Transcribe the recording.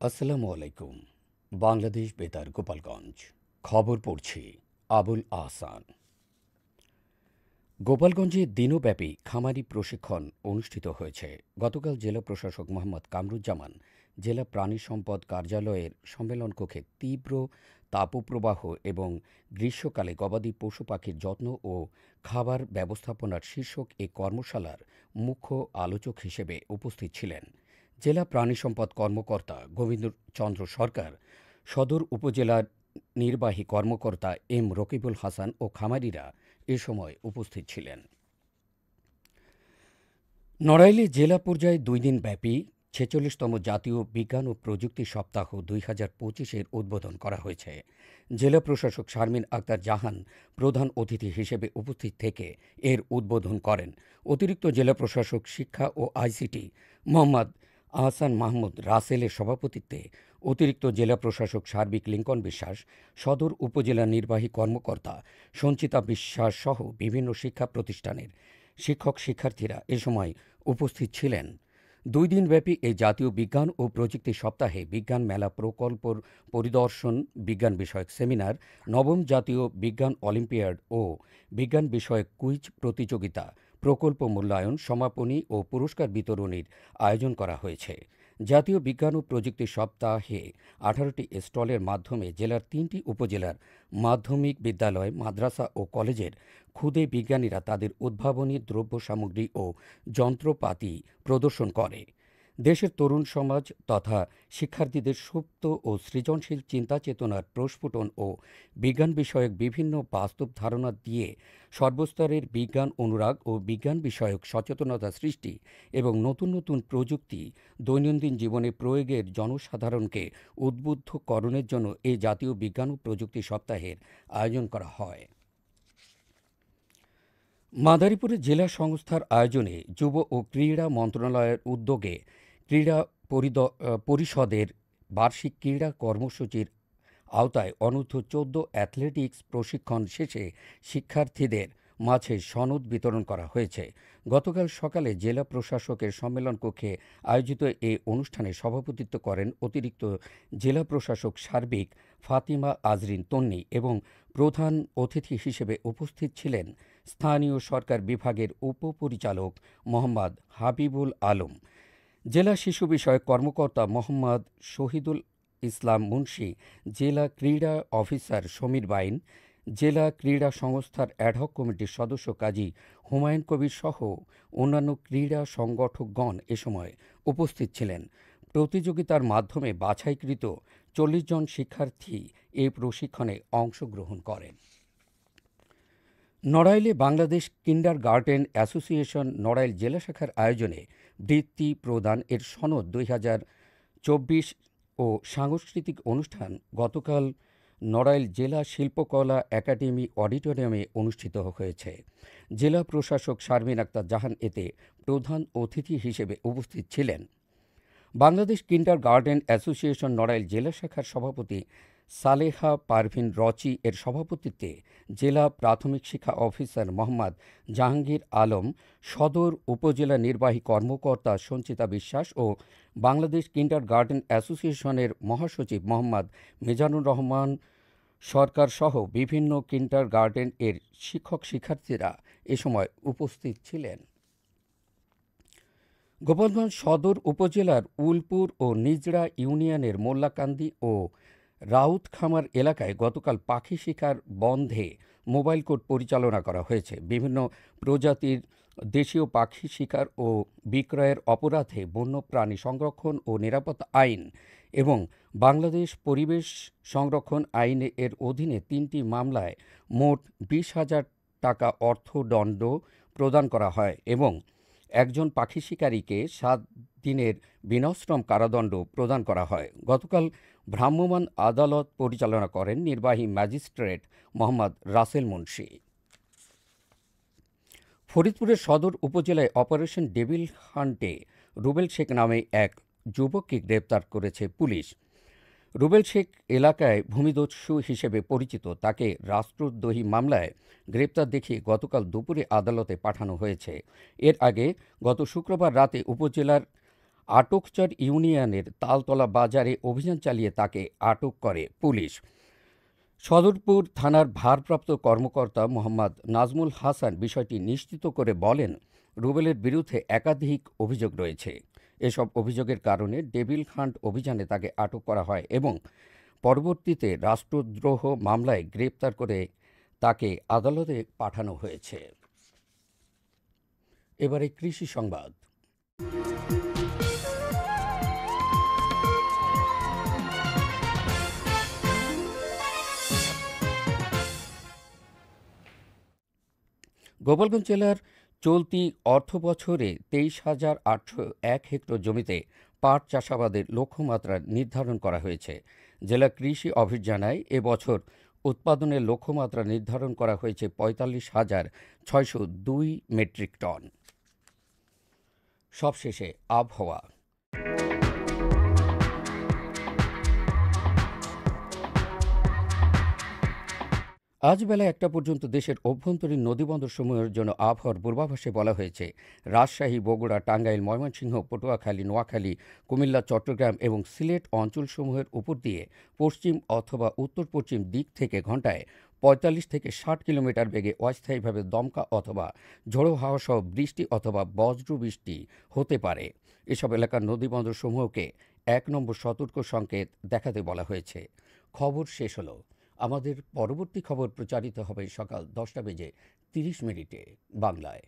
আসসালামু আলাইকুম। বাংলাদেশ বেতার গোপালগঞ্জ। খবর পড়ছি আবুল আহসান। গোপালগঞ্জে দিনব্যাপী খামারি প্রশিক্ষণ অনুষ্ঠিত হয়েছে। গতকাল জেলা প্রশাসক মোহাম্মদ কামরুজ্জামান জেলা প্রাণী সম্পদ কার্যালয়ের সম্মেলন কক্ষে তীব্র তাপপ্রবাহ এবং গ্রীষ্মকালে গবাদি পশু পাখির যত্ন ও খাবার ব্যবস্থাপনার শীর্ষক এ কর্মশালার মুখ্য আলোচক হিসেবে উপস্থিত ছিলেন জেলা প্রাণী সম্পদ কর্মকর্তা গোবিন্দচন্দ্র সরকার, সদর উপজেলার নির্বাহী কর্মকর্তা এম রকিবুল হাসান ও খামারিরা এ সময় উপস্থিত ছিলেন। নড়াইলে জেলা পর্যায়ে ২ দিন ব্যাপী ৪৬তম জাতীয় বিজ্ঞান ও প্রযুক্তি সপ্তাহ ২০২৫-এর উদ্বোধন করা হয়েছে। জেলা প্রশাসক শারমিন আক্তার জাহান প্রধান অতিথি হিসেবে উপস্থিত থেকে এর উদ্বোধন করেন। অতিরিক্ত জেলা প্রশাসক শিক্ষা ও আইসিটি মোহাম্মদ আহসান মাহমুদ রাসেলের সভাপতিত্বে অতিরিক্ত জেলা প্রশাসক সার্বিক লিঙ্কন বিশ্বাস, সদর উপজেলা নির্বাহী কর্মকর্তা সঞ্চিতা বিশ্বাস সহ বিভিন্ন শিক্ষা প্রতিষ্ঠানের শিক্ষক শিক্ষার্থীরা এ সময় উপস্থিত ছিলেন। ২ দিনব্যাপী এই জাতীয় বিজ্ঞান ও প্রযুক্তি সপ্তাহে বিজ্ঞান মেলা প্রকল্পর পরিদর্শন, বিজ্ঞান বিষয়ক সেমিনার, নবম জাতীয় বিজ্ঞান অলিম্পিয়াড ও বিজ্ঞান বিষয়ক কুইজ প্রতিযোগিতা, প্রকল্প মূল্যায়ন, সমাপনী ও পুরস্কার বিতরণীর আয়োজন করা হয়েছে। জাতীয় বিজ্ঞান ও প্রযুক্তি সপ্তাহে ১৮টি স্টলের মাধ্যমে জেলার ৩টি উপজেলার মাধ্যমিক বিদ্যালয়, মাদ্রাসা ও কলেজের ক্ষুদে বিজ্ঞানীরা তাদের উদ্ভাবনী দ্রব্য সামগ্রী ও যন্ত্রপাতি প্রদর্শন করে। দেশের তরুণ সমাজ তথা শিক্ষার্থীদের সুপ্ত ও সৃজনশীল চিন্তা চেতনার প্রস্ফুটন ও বিজ্ঞান বিষয়ক বিভিন্ন বাস্তব ধারণা দিয়ে সর্বস্তরের বিজ্ঞান অনুরাগ ও বিজ্ঞান বিষয়ক সচেতনতা সৃষ্টি এবং নতুন নতুন প্রযুক্তি দৈনন্দিন জীবনে প্রয়োগের জনসাধারণকে উদ্বুদ্ধকরণের জন্য এই জাতীয় বিজ্ঞান ও প্রযুক্তি সপ্তাহের আয়োজন করা হয়। মাদারীপুরে জেলা সংস্থার আয়োজনে যুব ও ক্রীড়া মন্ত্রণালয়ের উদ্যোগে ক্রীড়া পরিষদের বার্ষিক ক্রীড়া কর্মসূচির আওতায় অনূর্ধ্ব-১৪ অ্যাথলেটিক্স প্রশিক্ষণ শেষে শিক্ষার্থীদের মাঝে সনদ বিতরণ করা হয়েছে। গতকাল সকালে জেলা প্রশাসকের সম্মেলন কক্ষে আয়োজিত এ অনুষ্ঠানে সভাপতিত্ব করেন অতিরিক্ত জেলা প্রশাসক সার্বিক ফাতিমা আজরিন তন্নি এবং প্রধান অতিথি হিসেবে উপস্থিত ছিলেন স্থানীয় সরকার বিভাগের উপপরিচালক মোহাম্মদ হাবিবুল আলম, জেলা শিশু বিষয়ক কর্মকর্তা মোহাম্মদ শহীদুল ইসলাম মুন্সি, জেলা ক্রীড়া অফিসার সমীর বাইন, জেলা ক্রীড়া সংস্থার অ্যাডহক কমিটির সদস্য কাজী হুমায়ুন কবির সহ অন্যান্য ক্রীড়া সংগঠকগণ এ সময় উপস্থিত ছিলেন। প্রতিযোগিতার মাধ্যমে বাছাইকৃত ৪০ জন শিক্ষার্থী এই প্রশিক্ষণে অংশগ্রহণ করেন। নড়াইলে বাংলাদেশ কিন্ডারগার্টেন অ্যাসোসিয়েশন নড়াইল জেলা শাখার আয়োজনে বৃত্তি প্রদান এর সনদ ২০২৪ ও সাংস্কৃতিক অনুষ্ঠান গতকাল নড়াইল জেলা শিল্পকলা একাডেমি অডিটোরিয়ামে অনুষ্ঠিত হয়েছে। জেলা প্রশাসক শারমিন আক্তার জাহান এতে প্রধান অতিথি হিসেবে উপস্থিত ছিলেন। বাংলাদেশ কিন্ডারগার্টেন অ্যাসোসিয়েশন নড়াইল জেলা শাখার সভাপতি সালেহা পারভিন রচি এর সভাপতিত্বে জেলা প্রাথমিক শিক্ষা অফিসার মোহাম্মদ জাহাঙ্গীর আলম, সদর উপজেলা নির্বাহী কর্মকর্তা সঞ্চিতা বিশ্বাস ও বাংলাদেশ কিন্ডারগার্টেন অ্যাসোসিয়েশনের মহাসচিব মোহাম্মদ মিজানুর রহমান সরকার সহ বিভিন্ন কিন্ডারগার্টেন এর শিক্ষক শিক্ষার্থীরা এ সময় উপস্থিত ছিলেন। গোপালগঞ্জ সদর উপজেলার উলপুর ও নিজড়া ইউনিয়নের মোল্লাকান্দি ও রাউতখামার এলাকায় গতকাল পাখি শিকার বন্ধে মোবাইল কোর্ট পরিচালনা করা হয়েছে। বিভিন্ন প্রজাতির দেশীয় পাখি শিকার ও বিক্রয়ের অপরাধে বন্যপ্রাণী সংরক্ষণ ও নিরাপত্তা আইন এবং বাংলাদেশ পরিবেশ সংরক্ষণ আইন এর অধীনে ৩টি মামলায় মোট ২০,০০০ টাকা অর্থদণ্ড প্রদান করা হয় এবং একজন পাখি শিকারীকে ৭ দিনের বিনাশ্রম কারাদণ্ড প্রদান করা হয়। গতকাল ভ্রাম্যমাণ আদালত পরিচালনা করেন নির্বাহী ম্যাজিস্ট্রেট মোহাম্মদ রাসেল মুন্সি। ফরিদপুরের সদর উপজেলায় অপারেশন ডেভিল হান্টে রুবেল শেখ নামে এক যুবককে গ্রেপ্তার করেছে পুলিশ। রুবেল শেখ এলাকায় ভূমিদস্যু হিসেবে পরিচিত। তাকে রাষ্ট্রদ্রোহী মামলায় গ্রেপ্তার দেখিয়ে গতকাল দুপুরে আদালতে পাঠানো হয়েছে। এর আগে গত শুক্রবার রাতে উপজেলার আটকচর ইউনিয়নের তালতলা বাজারে অভিযান চালিয়ে তাকে আটক করে পুলিশ। সদরপুর থানার ভারপ্রাপ্ত কর্মকর্তা মোহাম্মদ নাজমুল হাসান বিষয়টি নিশ্চিত করে বলেন, রুবেলের বিরুদ্ধে একাধিক অভিযোগ রয়েছে। এসব অভিযোগের কারণে ডেভিল হান্ট অভিযানে তাকে আটক করা হয় এবং পরবর্তীতে রাষ্ট্রদ্রোহ মামলায় গ্রেপ্তার করে তাকে আদালতে পাঠানো হয়েছে। এবারে কৃষি সংবাদ। গোপালগঞ্জ জেলার চলতি অর্থবছরে 23,801 হেক্টর জমিতে পাট চাষাবাদের লক্ষ্যমাত্রা নির্ধারণ করা হয়েছে। জেলা কৃষি অফিস জানায়, এবছর উৎপাদনের লক্ষ্যমাত্রা নির্ধারণ করা হয়েছে 45,602 মেট্রিক টন। সবশেষে আবহাওয়া। আজ বেলা 1টা পর্যন্ত দেশের অভ্যন্তরীণ নদীবন্দরসমূহের জন্য আবহাওয়ার পূর্বাভাসে বলা হয়েছে, রাজশাহী, বগুড়া, টাঙ্গাইল, ময়মনসিংহ, পটুয়াখালী, নোয়াখালী, কুমিল্লা, চট্টগ্রাম এবং সিলেট অঞ্চলসমূহের উপর দিয়ে পশ্চিম অথবা উত্তর পশ্চিম দিক থেকে ঘণ্টায় 45 থেকে 60 কিলোমিটার বেগে অস্থায়ীভাবে দমকা অথবা ঝোড়ো হাওয়া সহ বৃষ্টি অথবা বজ্র বৃষ্টি হতে পারে। এসব এলাকার নদীবন্দরসমূহকে 1 নম্বর সতর্ক সংকেত দেখাতে বলা হয়েছে। খবর শেষ হলো। আমাদের পরবর্তী খবর প্রচারিত হবে সকাল 10টা বেজে 30 মিনিটে বাংলায়।